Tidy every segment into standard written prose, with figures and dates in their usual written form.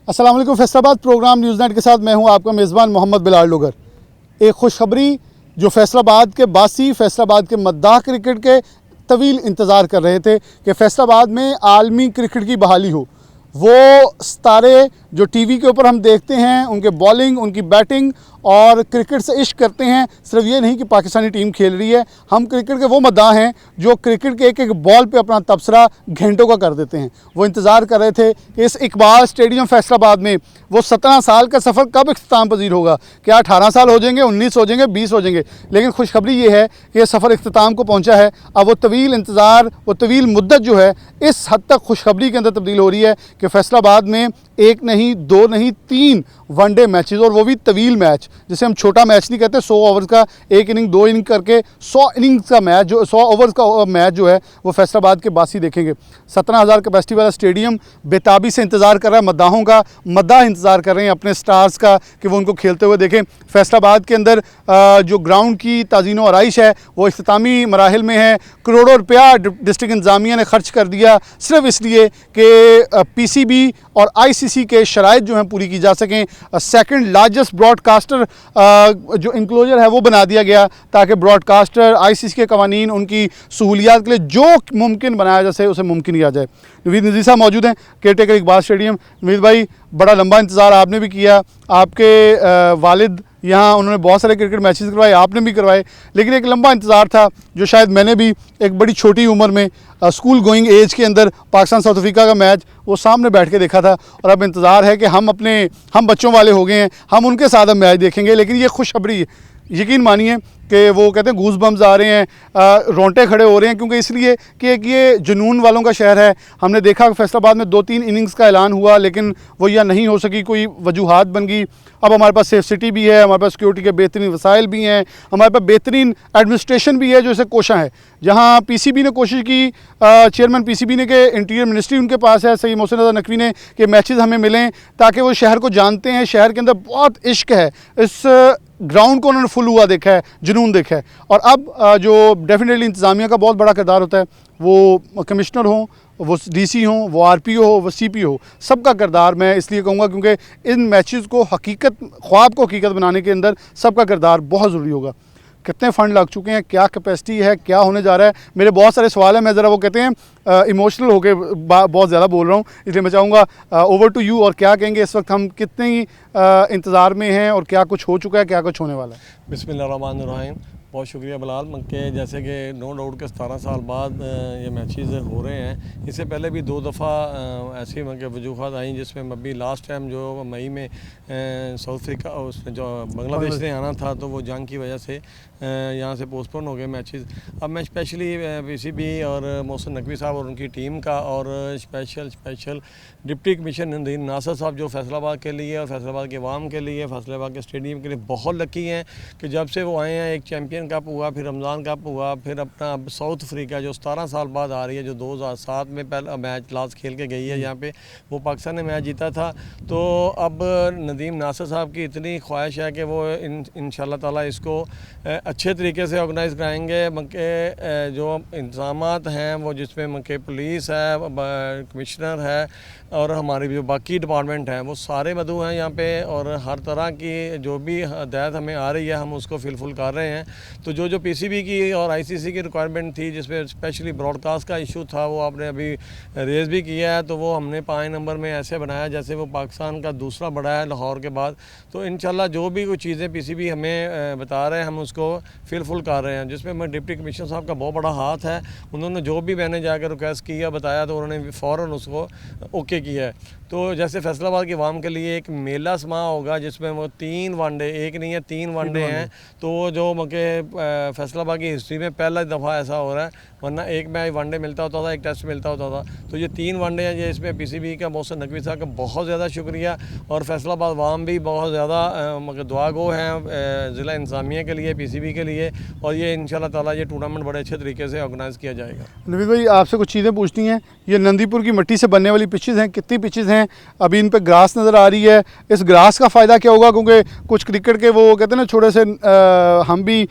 अस्सलाम वालेकुम। Faisalabad programme news net के साथ मैं हूं आपका मेज़बान मोहम्मद बिलाल लोगर। एक खुशखबरी जो फैसलाबाद के बासी, फैसलाबाद के मद्दाह क्रिकेट के तवील इंतज़ार कर रहे थे कि फैसलाबाद में आलमी क्रिकेट की बहाली हो। वो सितारे जो टीवी के ऊपर हम देखते हैं, उनके बॉलिंग, उनकी बैटिंग और क्रिकेट से इश्क करते हैं। सिर्फ ये नहीं कि पाकिस्तानी टीम खेल रही है, हम क्रिकेट के वो मद्दाह हैं जो क्रिकेट के एक एक बॉल पे अपना तबसरा घंटों का कर देते हैं। वो इंतज़ार कर रहे थे कि इस इकबाल स्टेडियम फैसलाबाद में वो 17 साल का सफ़र कब इख्तिताम पजीर होगा। क्या 18 साल हो जाएंगे, 19 हो जाएंगे, 20 हो जाएंगे, लेकिन खुशखबरी ये है कि यह सफ़र इख्तिताम को पहुँचा है। अब वो तवील इंतज़ार, वो तवील मुद्दत जो है इस हद तक खुशखबरी के अंदर तब्दील हो रही है कि फैसलाबाद में एक नहीं, दो नहीं, 3 वनडे मैचेस, और वो भी तवील मैच, जिसे हम छोटा मैच नहीं कहते। 100 ओवर्स का, एक इनिंग, 2 इनिंग करके 100 इनिंग्स का मैच, जो 100 ओवर्स का मैच जो है वो फैसलाबाद के बासी देखेंगे। 17,000 कैपेसिटी वाला स्टेडियम बेताबी से इंतज़ार कर रहा है मद्दाहों का। मद्दाह इंतज़ार कर रहे हैं अपने स्टार्स का कि वो उनको खेलते हुए देखें। फैसलाबाद के अंदर जो ग्राउंड की ताज़ीनो आराइश है वो इख्तितामी मराहिल में है। करोड़ों रुपया डिस्ट्रिक्ट इंतज़ामिया ने खर्च कर दिया सिर्फ इसलिए कि PCB और ICC के शराइत जो हैं पूरी की जा सकें। सेकंड लार्जेस्ट ब्रॉडकास्टर जो इंक्लोजर है वो बना दिया गया ताकि ब्रॉडकास्टर, ICC के कवानीन, उनकी सहूलियात के लिए जो मुमकिन बनाया जा सके उसे मुमकिन किया जाए। नवीद नज़ीर साहब मौजूद हैं, care taker Iqbal stadium. Naveed भाई, बड़ा लंबा इंतज़ार आपने भी किया, आपके वालिद यहाँ उन्होंने बहुत सारे क्रिकेट मैचेस करवाए, आपने भी करवाए, लेकिन एक लंबा इंतज़ार था जो शायद मैंने भी एक बड़ी छोटी उम्र में स्कूल गोइंग एज के अंदर पाकिस्तान साउथ अफ्रीका का मैच वो सामने बैठ के देखा था। और अब इंतज़ार है कि हम बच्चों वाले हो गए हैं, हम उनके साथ अब मैच देखेंगे। लेकिन ये खुशखबरी है, यकीन मानिए कि वो कहते हैं गूज बम्स आ रहे हैं, रोंगटे खड़े हो रहे हैं, क्योंकि इसलिए कि एक ये जुनून वालों का शहर है। हमने देखा कि फैसलाबाद में 2-3 इनिंग्स का ऐलान हुआ, लेकिन वो यह नहीं हो सकी, कोई वजूहात बन गई। अब हमारे पास सेफ सिटी भी है, हमारे पास सिक्योरिटी के बेहतरीन वसाइल भी हैं, हमारे पास बेहतरीन एडमिनिस्ट्रेशन भी है जो इसे कोशा है। जहाँ PCB ने कोशिश की, चेयरमैन PCB ने कि इंटीरियर मिनिस्ट्री उनके पास है, सही मोहसिन रज़ा नकवी ने, कि मैचेस हमें मिलें ताकि वो शहर को जानते हैं। शहर के अंदर बहुत इश्क है, इस ग्राउंड को उन्होंने फुल हुआ देखा है, जुनून देखा है। और अब जो डेफिनेटली इंतज़ामिया का बहुत बड़ा किरदार होता है, वो कमिश्नर हों, वो DC हों, वो RPO हो, वो CP हो, सबका किरदार मैं इसलिए कहूँगा क्योंकि इन मैचेस को हकीकत, ख्वाब को हकीकत बनाने के अंदर सबका किरदार बहुत ज़रूरी होगा। कितने फ़ंड लग चुके हैं, क्या कैपेसिटी है, क्या होने जा रहा है, मेरे बहुत सारे सवाल हैं। मैं ज़रा वो कहते हैं इमोशनल होके बहुत ज़्यादा बोल रहा हूँ, इसलिए मैं चाहूँगा ओवर टू यू। और क्या कहेंगे इस वक्त हम कितने इंतज़ार में हैं और क्या कुछ हो चुका है, क्या कुछ होने वाला है? बिस्मिल्लाहिर्रहमानिर्रहीम। बहुत शुक्रिया बिलाल के, जैसे कि नो डाउट के 17 साल बाद ये मैचेस हो रहे हैं। इससे पहले भी 2 दफ़ा ऐसी वजूहत आई जिसमें अभी लास्ट टाइम जो मई में साउथ अफ्रीका, उसमें जो बांग्लादेश से आना था, तो वो जंग की वजह से यहाँ से पोस्टपोन हो गए मैचेस। अब मैं स्पेशली PCB और मोहसिन नकवी साहब और उनकी टीम का, और स्पेशल डिप्टी कमिश्नर नदीम नासर साहब जो फैसलाबाद के लिए और फैसलाबाद के अवाम के लिए, फैसलाबाद के स्टेडियम के लिए बहुत लकी हैं कि जब से वो आए हैं, एक चैम्पियन कप हुआ, फिर रमज़ान कप हुआ, फिर अपना अब साउथ अफ्रीका जो 17 साल बाद आ रही है, जो 2007 में पहला मैच लास्ट खेल के गई है यहाँ पे, वो पाकिस्तान ने मैच जीता था। तो अब नदीम नासर साहब की इतनी ख्वाहिश है कि वो इंशाल्लाह ताला इसको अच्छे तरीके से ऑर्गेनाइज़ कराएंगे। मके जो इंतज़ामात हैं वो, जिसमें मके पुलिस है, कमिश्नर है और हमारी जो बाकी डिपार्टमेंट हैं, वो सारे मदऊ हैं यहाँ पे, और हर तरह की जो भी हदायत हमें आ रही है हम उसको फिलफुल कर रहे हैं। तो जो PCB की और ICC की रिक्वायरमेंट थी, जिसमें स्पेशली ब्रॉडकास्ट का इशू था, वो आपने अभी रेज़ भी किया है, तो वो हमने 5 नंबर में ऐसे बनाया जैसे वो पाकिस्तान का दूसरा बड़ा है लाहौर के बाद। तो इंशाल्लाह जो भी कुछ चीज़ें PCB हमें बता रहे हैं हम उसको फिलफुल कर रहे हैं, जिसमें मैं डिप्टी कमिश्नर साहब का बहुत बड़ा हाथ है। उन्होंने जो भी मैंने जाकर रिक्वेस्ट किया, बताया, तो उन्होंने फ़ौरन उसको ओके किया है। तो जैसे फैसलाबाद के अवाम के लिए एक मेला समा होगा जिसमें वो 3 वनडे, एक नहीं है 3 वनडे हैं। तो जो मके फैसलाबाद की हिस्ट्री में पहला दफ़ा ऐसा हो रहा है, वरना एक मैच वनडे मिलता होता था, एक टेस्ट मिलता होता था। तो ये 3 वनडे हैं, ये इसमें PCB का मोहसिन नकवी साहब का बहुत ज़्यादा शुक्रिया, और फैसलाबाद अवाम भी बहुत ज़्यादा मगर दुआ गो हैं ज़िला इंतज़ामिया के लिए, PCB के लिए, और ये इंशाल्लाह ताला ये टूर्नामेंट बड़े अच्छे तरीके से ऑर्गेनाइज़ किया जाएगा। नवीद भाई, आपसे कुछ चीज़ें पूछनी हैं। ये नंदीपुर की मिट्टी से बनने वाली पिचेज़ हैं, कितनी पिचेज़ हैं? अभी इन पे ग्रास नज़र आ रही है, इस ग्रास का फ़ायदा क्या होगा? क्योंकि कुछ क्रिकेट के वो कहते हैं ना छोटे से हम भी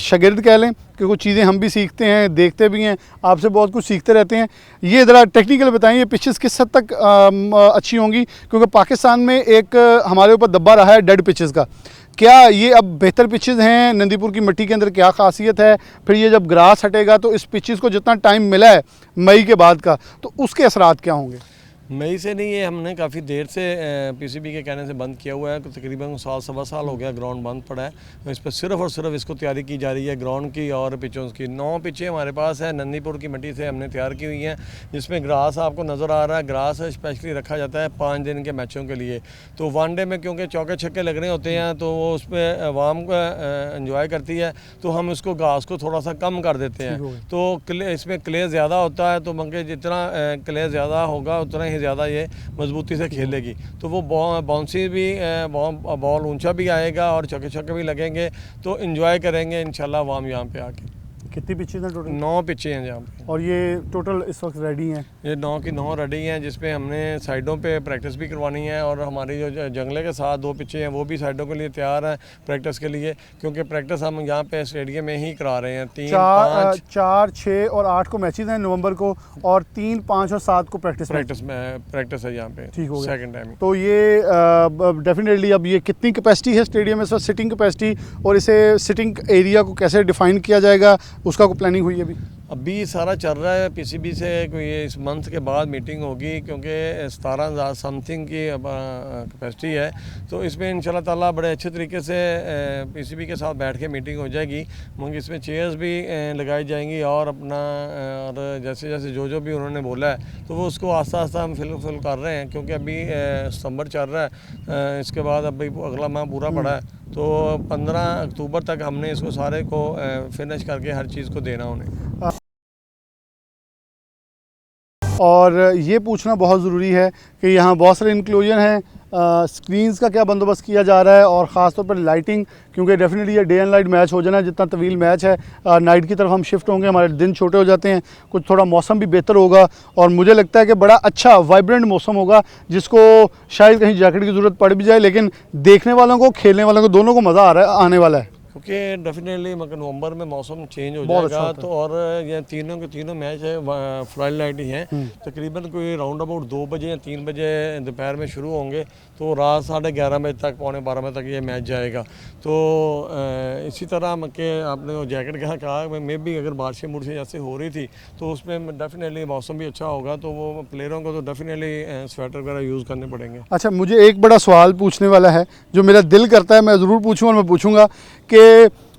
शागिर्द कह लें कि कुछ चीज़ें हम भी सीखते हैं, देखते भी हैं, आपसे बहुत कुछ सीखते रहते हैं। ये ज़रा टेक्निकल बताएं, ये पिचेस किस हद तक अच्छी होंगी, क्योंकि पाकिस्तान में एक हमारे ऊपर दब्बा रहा है डेड पिचेस का। क्या ये अब बेहतर पिचेस हैं? नंदीपुर की मिट्टी के अंदर क्या खासियत है? फिर ये जब ग्रास हटेगा तो इस पिचेस को जितना टाइम मिला है मई के बाद का, तो उसके असरात क्या होंगे? मई से नहीं, ये हमने काफ़ी देर से पीसीबी के कहने से बंद किया हुआ है। तकरीबन साल सवा साल हो गया ग्राउंड बंद पड़ा है। तो इस पर सिर्फ और सिर्फ इसको तैयारी की जा रही है ग्राउंड की और पिचों की। 9 पिचें हमारे पास है, नंदीपुर की मिट्टी से हमने तैयार की हुई हैं, जिसमें ग्रास आपको नज़र आ रहा है। ग्रास स्पेशली रखा जाता है 5 दिन के मैचों के लिए। तो वनडे में क्योंकि चौके छक्के लगने होते हैं तो वो उस पर अवाम को इन्जॉय करती है, तो हम इसको घास को थोड़ा सा कम कर देते हैं। तो इसमें क्ले ज़्यादा होता है, तो मंगे जितना क्ले ज़्यादा होगा उतना ही ज़्यादा ये मजबूती से खेलेगी। तो वो बाउंसी भी बॉल ऊंचा भी आएगा और छक्के छक्के भी लगेंगे, तो इन्जॉय करेंगे इंशाल्लाह अवाम यहाँ पे आके। कितनी पिचेस हैं टोटल? 9 पिचें हैं यहाँ पे। और ये टोटल इस वक्त रेडी हैं? ये 9 की 9 रेडी हैं, जिसपे हमने साइडों पे प्रैक्टिस भी करवानी है। और हमारी जो जंगले के साथ 2 पिचें हैं वो भी साइडों के लिए तैयार हैं प्रैक्टिस के लिए, क्योंकि प्रैक्टिस हम यहाँ पे स्टेडियम में ही करा रहे हैं। 3, 5, 4, 6 और 8 को मैचेस हैं नवंबर को, और 3, 5 और 7 को प्रैक्टिस है यहाँ पे। ठीक हो गया सेकंड टाइम। तो ये डेफिनेटली अब ये कितनी कैपेसिटी है स्टेडियम में, सर सिटिंग कैपेसिटी, और इसे सिटिंग एरिया को कैसे डिफाइन किया जाएगा, उसका कोई प्लानिंग हुई है अभी सारा चल रहा है। पीसीबी से कोई इस मंथ के बाद मीटिंग होगी, क्योंकि 17,000 समथिंग की कैपेसिटी है। तो इसमें इंशाल्लाह ताला बड़े अच्छे तरीके से पीसीबी के साथ बैठ के मीटिंग हो जाएगी। मगर इसमें चेयर्स भी लगाई जाएंगी और अपना और जैसे जैसे जो भी उन्होंने बोला है तो वो उसको आस्ता आस्ता हम फिल कर रहे हैं, क्योंकि अभी सितंबर चल रहा है। इसके बाद अभी अगला माह पूरा पड़ा है, तो 15 अक्टूबर तक हमने इसको सारे को फिनिश करके हर चीज़ को देना उन्हें। और ये पूछना बहुत ज़रूरी है कि यहाँ बहुत सारे इंक्लूजन हैं, स्क्रीन्स का क्या बंदोबस्त किया जा रहा है, और ख़ास तौर पर लाइटिंग, क्योंकि डेफिनेटली ये डे एंड नाइट मैच हो जाना, जितना तवील मैच है नाइट की तरफ हम शिफ्ट होंगे, हमारे दिन छोटे हो जाते हैं, कुछ थोड़ा मौसम भी बेहतर होगा, और मुझे लगता है कि बड़ा अच्छा वाइब्रेंट मौसम होगा, जिसको शायद कहीं जैकेट की ज़रूरत पड़ भी जाए, लेकिन देखने वालों को, खेलने वालों को, दोनों को मज़ा आने वाला है। क्योंकि डेफिनेटली मगर नवंबर में मौसम चेंज हो जाएगा। अच्छा, तो और ये तीनों के तीनों मैच है फ्लाइट लाइट ही हैं। तकरीबन कोई राउंड अबाउट 2 बजे या 3 बजे दोपहर में शुरू होंगे, तो रात 11:30 बजे तक, 11:45 बजे तक ये मैच जाएगा। तो इसी तरह के आपने वो जैकेट कहा मैं भी अगर बारिशें मुर्शें जैसे हो रही थी तो उसमें डेफिनेटली मौसम भी अच्छा होगा, तो वो प्लेयरों को तो डेफिनेटली स्वेटर वगैरह यूज़ करने पड़ेंगे। अच्छा, मुझे एक बड़ा सवाल पूछने वाला है जो मेरा दिल करता है, मैं ज़रूर पूछूँ, और मैं पूछूँगा कि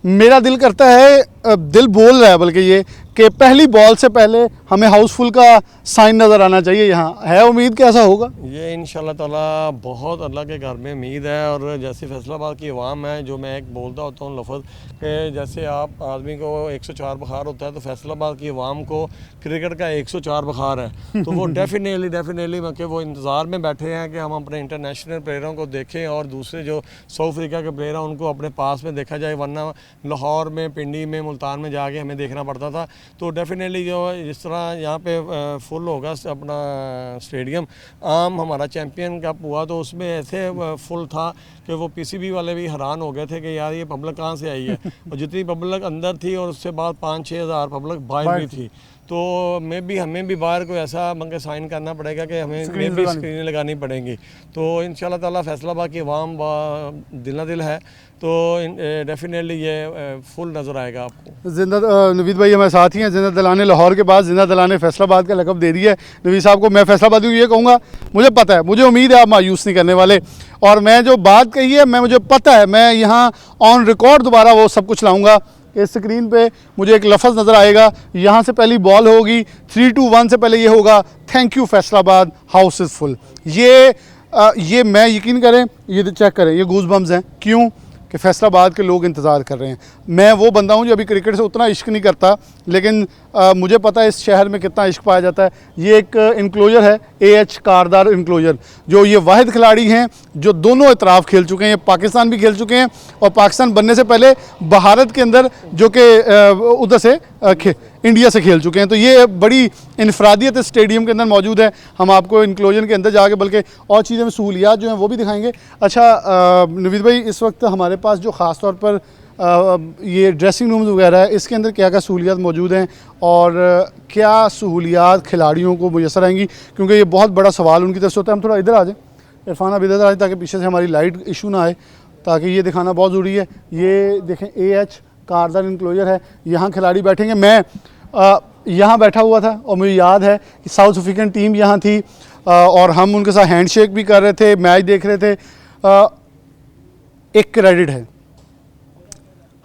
मेरा दिल करता है, दिल बोल रहा है बल्कि ये, कि पहली बॉल से पहले हमें हाउसफुल का साइन नज़र आना चाहिए। यहाँ है उम्मीद कि ऐसा होगा? ये इंशाल्लाह ताला बहुत अल्लाह के घर में उम्मीद है। और जैसे फैसलाबाद की अवाम है, जो मैं एक बोलता होता हूँ लफ्ज़ कि जैसे आप आदमी को 104 बुखार होता है, तो फैसलाबाद की अवाम को क्रिकेट का 104 बुखार है। तो वो डेफिनेटली कि वो इंतज़ार में बैठे हैं कि हम अपने इंटरनेशनल प्लेयरों को देखें, और दूसरे जो साउथ अफ्रीका के प्लेयर हैं उनको अपने पास में देखा जाए, वरना लाहौर में, पिंडी में, मुल्तान में जाके हमें देखना पड़ता था। तो डेफिनेटली जो जिस तरह यहाँ पे फुल होगा अपना स्टेडियम, आम हमारा चैम्पियन कप हुआ तो उसमें ऐसे फुल था कि वो पीसीबी वाले भी हैरान हो गए थे कि यार ये पब्लिक कहाँ से आई है। और जितनी पब्लिक अंदर थी और उससे बाद 5-6 हज़ार पब्लिक बाहर भी थी। तो हमें भी बाहर को ऐसा मंगे साइन करना पड़ेगा कि हमें भी स्क्रीन लगानी पड़ेंगी। तो इंशाल्लाह ताला फैसलाबाद की अवाम दिल है, तो डेफिनेटली ये फुल नज़र आएगा आपको। जिंदा नवीद भाई हमारे साथ ही हैं, जिंदा दलाने लाहौर के बाद जिंदा दलाने फैसलाबाद का लक़ब दे दिया है नवीद साहब को। मैं फैसलाबादी को ये कहूँगा, मुझे पता है, मुझे उम्मीद है आप मायूस नहीं करने वाले, और मैं जो बात कही है मुझे पता है, मैं यहाँ ऑन रिकॉर्ड दोबारा वो सब कुछ लाऊँगा। इस स्क्रीन पे मुझे एक लफ्ज़ नज़र आएगा, यहाँ से पहली बॉल होगी, 3-2-1 से पहले ये होगा, thank you Faisalabad, house is full. ये मैं यकीन करें, ये चेक करें, ये गूज़ बम्स हैं। क्यों? कि फैसलाबाद के लोग इंतज़ार कर रहे हैं। मैं वो बंदा हूँ जो अभी क्रिकेट से उतना इश्क नहीं करता, लेकिन मुझे पता है इस शहर में कितना इश्क पाया जाता है। ये एक इंक्लोजर है, AH कारदार इंक्लोजर, जो ये वाहिद खिलाड़ी हैं जो दोनों इतराफ़ खेल चुके हैं, पाकिस्तान भी खेल चुके हैं, और पाकिस्तान बनने से पहले भारत के अंदर जो कि उधर से इंडिया से खेल चुके हैं। तो ये बड़ी इनफरादियत इस स्टेडियम के अंदर मौजूद है। हम आपको इंक्लोजन के अंदर जाके बल्कि और चीज़ें में सहूलियात जो हैं वो भी दिखाएंगे। अच्छा नवीद भाई, इस वक्त हमारे पास जो ख़ास तौर पर ये ड्रेसिंग रूम्स वगैरह है, इसके अंदर क्या क्या सहूलियात मौजूद हैं और क्या सहूलियात खिलाड़ियों को मुयसर आएंगी, क्योंकि ये बहुत बड़ा सवाल उनकी तरफ से होता है। हम थोड़ा इधर आ जाएँ, इरफान आप इधर आ जाए ताकि पीछे से हमारी लाइट इशू ना आए, ताकि ये दिखाना बहुत ज़रूरी है। ये देखें AH कारदार इनक्लोजर है, यहाँ खिलाड़ी बैठेंगे। मैं यहाँ बैठा हुआ था और मुझे याद है कि साउथ अफ्रीकन टीम यहाँ थी और हम उनके साथ हैंडशेक भी कर रहे थे, मैच देख रहे थे। एक क्रेडिट है,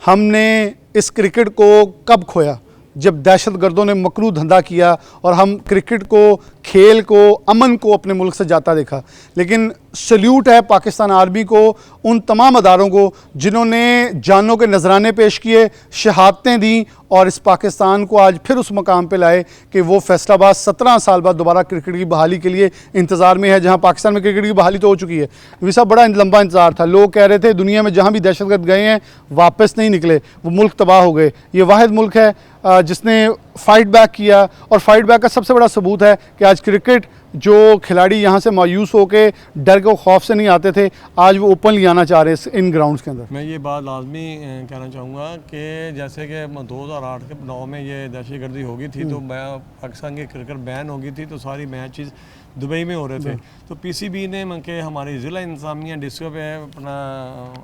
हमने इस क्रिकेट को कब खोया, जब दहशतगर्दों ने मकरू धंधा किया और हम क्रिकेट को, खेल को, अमन को अपने मुल्क से जाता देखा। लेकिन सल्यूट है पाकिस्तान आर्मी को, उन तमाम अदारों को जिन्होंने जानों के नजराने पेश किए, शहादतें दी और इस पाकिस्तान को आज फिर उस मकाम पे लाए कि वो फैसलाबाद 17 साल बाद दोबारा क्रिकेट की बहाली के लिए इंतज़ार में है, जहां पाकिस्तान में क्रिकेट की बहाली तो हो चुकी है। ये सब बड़ा लंबा इंतज़ार था। लोग कह रहे थे दुनिया में जहां भी दहशतगर्द गए हैं वापस नहीं निकले, वो मुल्क तबाह हो गए। ये वाहिद मुल्क है जिसने फ़ाइट बैक किया और फाइट बैक का सबसे बड़ा सबूत है कि आज क्रिकेट जो खिलाड़ी यहाँ से मायूस होकर डर के खौफ से नहीं आते थे, आज वो ओपनली आना चाह रहे हैं इन ग्राउंड्स के अंदर। मैं ये बात लाजमी कहना चाहूँगा कि जैसे कि 2008 के 9 में ये दहशतगर्दी हो गई थी, तो पाकिस्तान की क्रिकेट बैन हो गई थी, तो सारी मैचेस दुबई में हो रहे थे। तो PCB ने के हमारी ज़िला इंतज़ामिया डिस्को पे अपना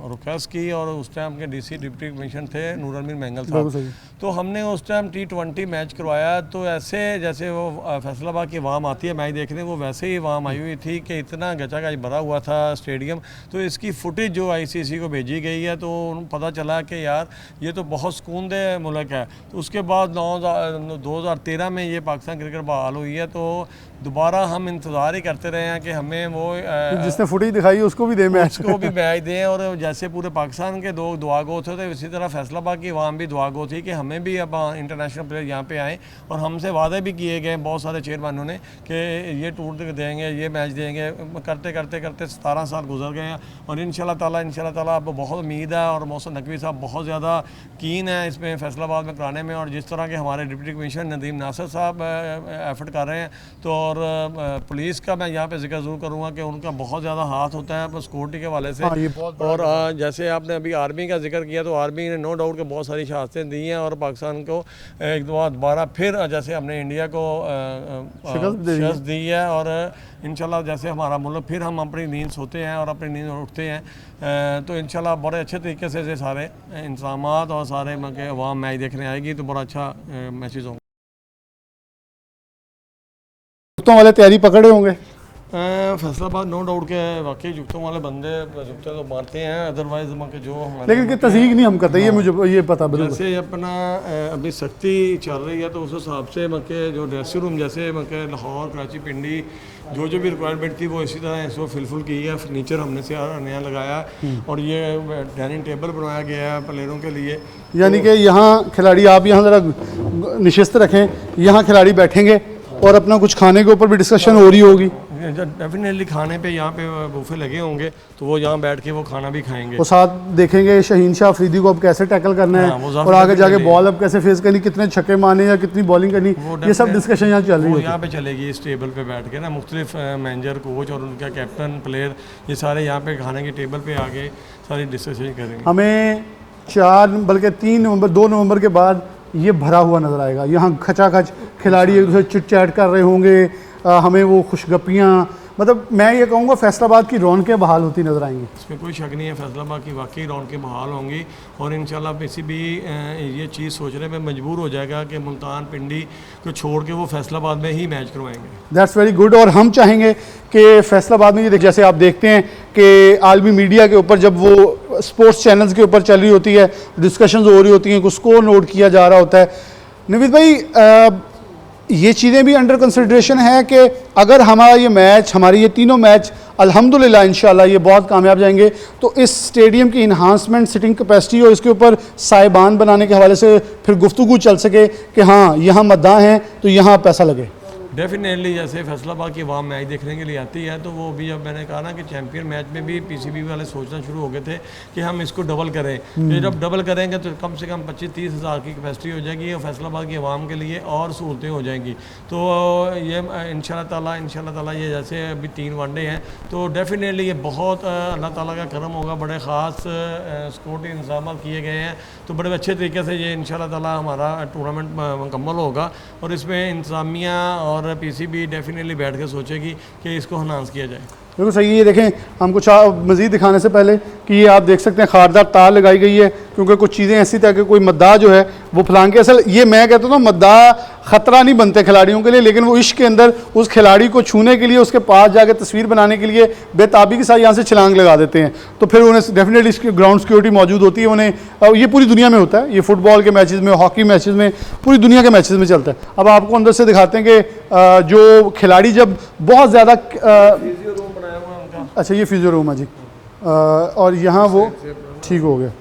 रिक्वेस्ट की और उस टाइम के DC डिप्टी कमिश्नर थे नूर अमीन मैंगल साहब। तो हमने उस टाइम T20 मैच करवाया, तो ऐसे जैसे वो फैसलाबाद की वाम आती है मैच देखने, वो वैसे ही वाम आई हुई थी कि इतना गचागच भरा हुआ था स्टेडियम। तो इसकी फुटेज जो ICC को भेजी गई है, तो पता चला कि यार ये तो बहुत सुकूनदेह मुल्क है। तो उसके बाद 2013 में ये पाकिस्तान क्रिकेट बहाल हुई है, तो दोबारा हम इंतज़ार ही करते रहे हैं कि हमें वो जिसने फुटेज दिखाई उसको भी दें मैच, उसको भी मैच दें। और जैसे पूरे पाकिस्तान के लोग दुआ गो थे, तो इसी तरह फैसलाबाद की वाम भी दुआ गो थी कि हमें भी अब इंटरनेशनल प्लेयर यहाँ पे आएँ। और हमसे वादे भी किए गए बहुत सारे चेयरमैनों ने कि ये टूर देंगे, ये मैच देंगे। करते करते करते 17 साल गुजर गए हैं और इंशाल्लाह ताला अब बहुत उम्मीद है। और मोहसिन नकवी साहब बहुत ज़्यादा कीन है इसमें फैसलाबाद में कराने में, और जिस तरह के हमारे डिप्टी कमिश्नर नदीम नासिर साहब एफर्ट कर रहे हैं। तो और पुलिस का मैं यहाँ पे जिक्र ज़रूर करूँगा कि उनका बहुत ज़्यादा हाथ होता है सिक्योरिटी के वाले से। और जैसे आपने अभी आर्मी का जिक्र किया, तो आर्मी ने नो डाउट के बहुत सारी शहादतें दी हैं और पाकिस्तान को एक दोबारा फिर जैसे हमने इंडिया को शिकस्त दी है। और इंशाल्लाह जैसे हमारा मुल्क फिर हम अपनी नींद सोते हैं और अपनी नींद उठते हैं, तो इंशाल्लाह बड़े अच्छे तरीके से सारे इंतजामात और सारे अवाम मैच देखने आएगी, तो बड़ा अच्छा मैचेस होंगे। जुत्तों वाले तैयारी पकड़े होंगे फैसलाबाद नो डाउट के वाकई जुत्तों वाले बंदे जुत्ते तो मारते हैं, अदरवाइज जो हमारे लेकिन कि तस्दीक नहीं हम करते, ये मुझे ये पता बिल्कुल। जैसे अपना अभी सख्ती चल रही है, तो उस हिसाब से जो ड्रेसिंग रूम जैसे लाहौर, कराची, पिंडी जो भी रिक्वायरमेंट थी वो इसी तरह इसको फिलफुल की है। फर्नीचर हमने से नया लगाया और ये डाइनिंग टेबल बनाया गया है प्लेयरों के लिए। यानी कि यहाँ खिलाड़ी, आप यहाँ ज़रा निशिस्त रखें, यहाँ खिलाड़ी बैठेंगे और अपना कुछ खाने के ऊपर भी डिस्कशन हो रही होगी। डेफिनेटली खाने पे यहाँ पे बुफे लगे होंगे, तो वो यहाँ बैठ के वो खाना भी खाएंगे। वो साथ देखेंगे शाहीन शाह अफरीदी को अब कैसे टैकल करना है और आगे जाके बॉल अब कैसे फेस करनी, कितने छक्के मारने या कितनी बॉलिंग करनी, ये सब डिस्कशन यहाँ चल रही है। यहाँ पे चलेगी इस टेबल पे बैठ के ना, मुख्तलिफ मैनेजर, कोच और उनका कैप्टन, प्लेयर, ये सारे यहाँ पे खाने के टेबल पे आके सारी डिस्कशन करेंगे। हमें 2 नवंबर के बाद ये भरा हुआ नज़र आएगा। यहाँ खचाखच खिलाड़ी एक दूसरे चिट चैट कर रहे होंगे, हमें वो खुशगपियाँ, मतलब मैं ये कहूँगा फैसलाबाद की रौनकें बहाल होती नज़र आएंगी। इसमें कोई शक नहीं है, फैसलाबाद की वाकई रौनकें बहाल होंगी। और इंशाल्लाह PCB ये चीज़ सोचने में मजबूर हो जाएगा कि मुल्तान, पिंडी को छोड़ के वो फैसलाबाद में ही मैच करवाएंगे। That's very good. और हम चाहेंगे कि फैसलाबाद में ये जैसे आप देखते हैं कि आलमी मीडिया के ऊपर जब वो स्पोर्ट्स चैनल्स के ऊपर चल रही होती है, डिस्कशंस हो रही होती हैं, कुछ स्कोर नोट किया जा रहा होता है, नवीद भाई ये चीज़ें भी अंडर कंसिडरेशन है कि अगर हमारा ये मैच, हमारे ये तीनों मैच अल्हम्दुलिल्लाह इंशाल्लाह ये बहुत कामयाब जाएंगे, तो इस स्टेडियम की इन्हांसमेंट, सिटिंग कैपेसिटी और इसके ऊपर साहिबान बनाने के हवाले से फिर गुफ्तगू चल सके कि हाँ यहाँ मद्दा हैं तो यहाँ पैसा लगे। डेफिनेटली जैसे फैसलाबाद की आवाम मैच देखने के लिए आती है, तो वो भी अब मैंने कहा ना कि चैंपियन मैच में भी पीसीबी वाले सोचना शुरू हो गए थे कि हम इसको डबल करें। तो जब डबल करेंगे तो कम से कम 25-30 हज़ार की कैपेसिटी हो जाएगी और फैसलाबाद की आवाम के लिए और सहूलतें हो जाएंगी। तो ये इंशाल्लाह ताला ये जैसे अभी 3 वनडे हैं, तो डेफिनेटली ये बहुत अल्लाह ताला का करम होगा। बड़े ख़ास सिक्योरिटी इंतजाम किए गए हैं, तो बड़े अच्छे तरीके से ये इंशाल्लाह ताला हमारा टूर्नामेंट मुकम्मल होगा। और इसमें इंतज़ामिया और पीसीबी डेफिनेटली बैठ के सोचेगी कि इसको एनहांस किया जाए। बिल्कुल सही है। ये देखें, हम कुछ मज़ीद दिखाने से पहले कि ये आप देख सकते हैं खारदार तार लगाई गई है, क्योंकि कुछ चीज़ें ऐसी था कि कोई मद्दा जो है वो फलांग के, असल ये मैं कहता हूँ ना, मद्दा ख़तरा नहीं बनते खिलाड़ियों के लिए, लेकिन वो इश्क के अंदर उस खिलाड़ी को छूने के लिए, उसके पास जाकर तस्वीर बनाने के लिए बेताबी के साथ यहाँ से छलांग लगा देते हैं। तो फिर उन्हें डेफिनेटली इसकी ग्राउंड सिक्योरिटी मौजूद होती है उन्हें। ये पूरी दुनिया में होता है, ये फुटबॉल के मैचेस में, हॉकी मैचेस में, पूरी दुनिया के मैचेस में चलता है। अब आपको अंदर से दिखाते हैं कि जो खिलाड़ी जब बहुत ज़्यादा अच्छा, ये फिजियो रूम है जी, और यहाँ वो ठीक हो गया।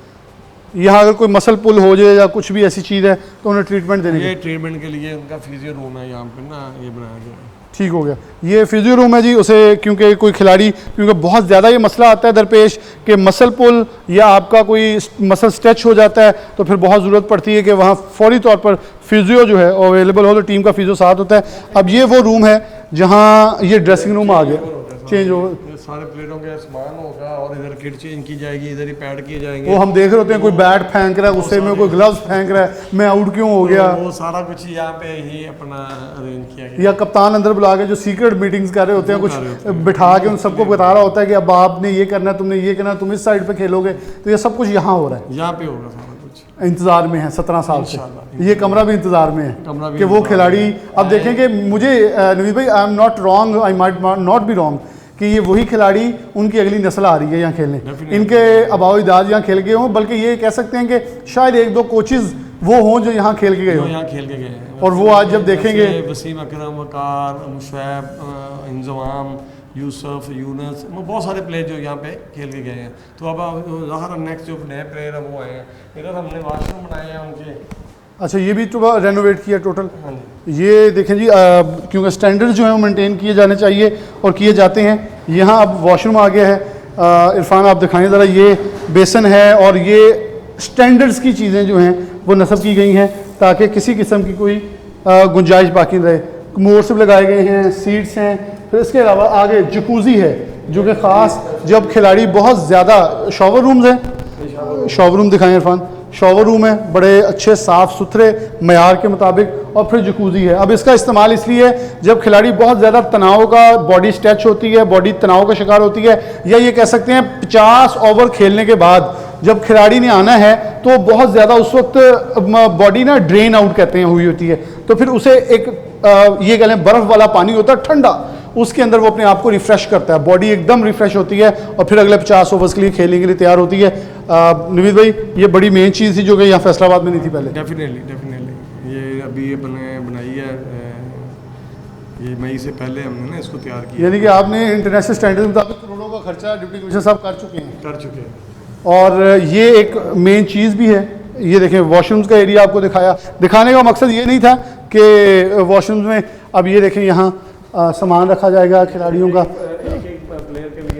यहाँ अगर कोई मसल पुल हो जाए या कुछ भी ऐसी चीज़ है तो उन्हें ट्रीटमेंट देने ये ट्रीटमेंट के लिए उनका फिजियो रूम है यहाँ पे ना, ये बनाया गया है। ठीक हो गया। ये फिजियो रूम है जी, उसे क्योंकि कोई खिलाड़ी, क्योंकि बहुत ज़्यादा ये मसला आता है दरपेश कि मसल पुल या आपका कोई मसल स्ट्रेच हो जाता है, तो फिर बहुत ज़रूरत पड़ती है कि वहाँ फौरी तौर पर फिजियो जो है अवेलेबल हो, तो टीम का फिजियो साथ होता है। अब ये वो रूम है जहाँ ये ड्रेसिंग रूम आ गया, चेंज हो, सारे प्लेयरों का सामान होगा और इधर किट चेंज की जाएगी, इधर ही पैड किए जाएंगे। वो हम देख रहे होते हैं कोई बैट फेंक रहा है, गुस्से में कोई ग्लव्स फेंक रहा है, मैं आउट क्यों हो गया, वो सारा कुछ यहाँ पे ही अपना अरेंज किया गया। या कप्तान अंदर बुला के जो सीक्रेट मीटिंग्स कर रहे होते हैं, कुछ बिठा के उन सबको बता रहा होता है कि अब आपने ये करना है, तुमने ये करना है, तुम इस साइड पे खेलोगे। तो ये सब कुछ यहाँ हो रहा है, यहाँ पे होगा सारा कुछ। इंतजार में है 17 साल से। ये कमरा भी इंतजार में है कि वो खिलाड़ी, अब देखें कि मुझे नवीद भाई, I am not wrong, I might not be wrong, कि ये वही खिलाड़ी, उनकी अगली नस्ल आ रही है यहाँ खेलने, इनके अबाव इजाद यहाँ खेल गए हों, बल्कि ये कह सकते हैं कि शायद 1-2 कोचेज़ वो हों जो यहाँ खेल के गए हों, यहाँ खेल के गए हैं। और वो आज जब देखेंगे, वसीम अकरम, वकार, मुशैब, इंजमाम, यूसुफ, यूनस, वो बहुत सारे प्लेयर जो यहाँ पे खेल के गए हैं। तो अब ज़ाहिर नेक्स्ट जो नए प्लेयर हैं वो आए हैं। इधर हमने वाशरूम बनाए हैं उनके। अच्छा, ये भी तो रेनोवेट किया टोटल। ये देखें जी, क्योंकि स्टैंडर्ड्स जो हैं वो मेंटेन किए जाने चाहिए और किए जाते हैं। यहाँ अब वॉशरूम आ गया है। इरफान आप दिखाएं ज़रा, ये बेसन है और ये स्टैंडर्ड्स की चीज़ें जो हैं वो नस्ब की गई हैं ताकि किसी किस्म की कोई गुंजाइश बाकी न रहे। मोर्स लगाए गए हैं, सीट्स हैं, फिर इसके अलावा आगे जकूज़ी है जो कि ख़ास जब खिलाड़ी बहुत ज़्यादा, शॉवर रूम्स हैं, शॉवर रूम दिखाएँ इरफान, शॉवर रूम है बड़े अच्छे साफ़ सुथरे मयार के मुताबिक, और फिर जकूज़ी है। अब इसका इस्तेमाल इसलिए जब खिलाड़ी बहुत ज़्यादा तनाव का, बॉडी स्ट्रेच होती है, बॉडी तनाव का शिकार होती है, या ये कह सकते हैं 50 ओवर खेलने के बाद जब खिलाड़ी ने आना है तो बहुत ज़्यादा उस वक्त बॉडी ना ड्रेन आउट कहते हैं हुई होती है, तो फिर उसे एक ये कह लें बर्फ़ वाला पानी होता है ठंडा, उसके अंदर वो अपने आप को रिफ़्रेश करता है, बॉडी एकदम रिफ़्रेश होती है और फिर अगले 50 ओवर्स के लिए खेलने के लिए तैयार होती है। नवीद भाई, ये बड़ी मेन चीज़ थी जो कि यहाँ फैसलाबाद में नहीं थी पहले। डेफिनेटली ये अभी ये बनाई है, ये मई से पहले हमने ना इसको तैयार किया। यानी कि आपने इंटरनेशनल स्टैंडर्ड के मुताबिक करोड़ों का खर्चा डिप्टी कमिश्नर साहब कर चुके हैं। और ये एक मेन चीज़ भी है। ये देखें, वॉशरूम्स का एरिया आपको दिखाने का मकसद ये नहीं था कि वॉशरूम्स में, अब ये देखें यहाँ सामान रखा जाएगा खिलाड़ियों का, प्लेयर के लिए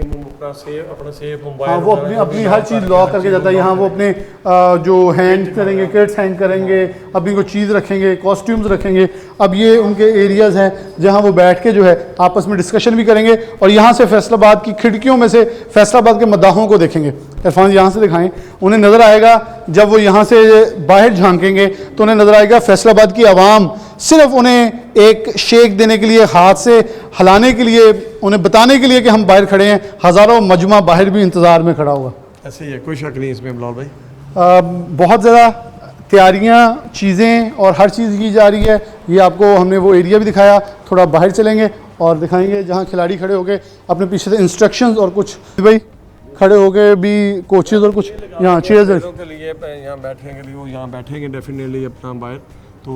अपना सेफ मोबाइल, हाँ, वो अपनी हर चीज़ लॉक करके जाता है। यहाँ वो अपने जो हैंग करेंगे, किट्स हैंग करेंगे, अपनी कोई चीज़ रखेंगे, कॉस्ट्यूम्स रखेंगे। अब ये उनके एरियाज़ हैं जहाँ वो बैठ के जो है आपस में डिस्कशन भी करेंगे, और यहाँ से फैसलाबाद की खिड़कियों में से फैसलाबाद के मद्दाहों को देखेंगे। इरफान यहाँ से दिखाएं, उन्हें नज़र आएगा, जब वो यहाँ से बाहर झांकेंगे तो उन्हें नज़र आएगा फैसलाबाद की आवाम सिर्फ उन्हें एक शेक देने के लिए, हाथ से हिलाने के लिए, उन्हें बताने के लिए कि हम बाहर खड़े हैं। हज़ारों मजमा बाहर भी इंतज़ार में खड़ा होगा। ऐसे ही है, कोई शक नहीं इसमें बिलाल भाई। बहुत ज़्यादा तैयारियां, चीज़ें और हर चीज़ की जा रही है। ये आपको हमने वो एरिया भी दिखाया, थोड़ा बाहर चलेंगे और दिखाएंगे जहाँ खिलाड़ी खड़े होके अपने पीछे से इंस्ट्रक्शंस और कुछ भाई खड़े होके भी कोचेज़ और कुछ यहाँ चेयर्स के लिए यहाँ बैठने के लिए वो यहाँ बैठेंगे डेफिनेटली अपना बाहर, तो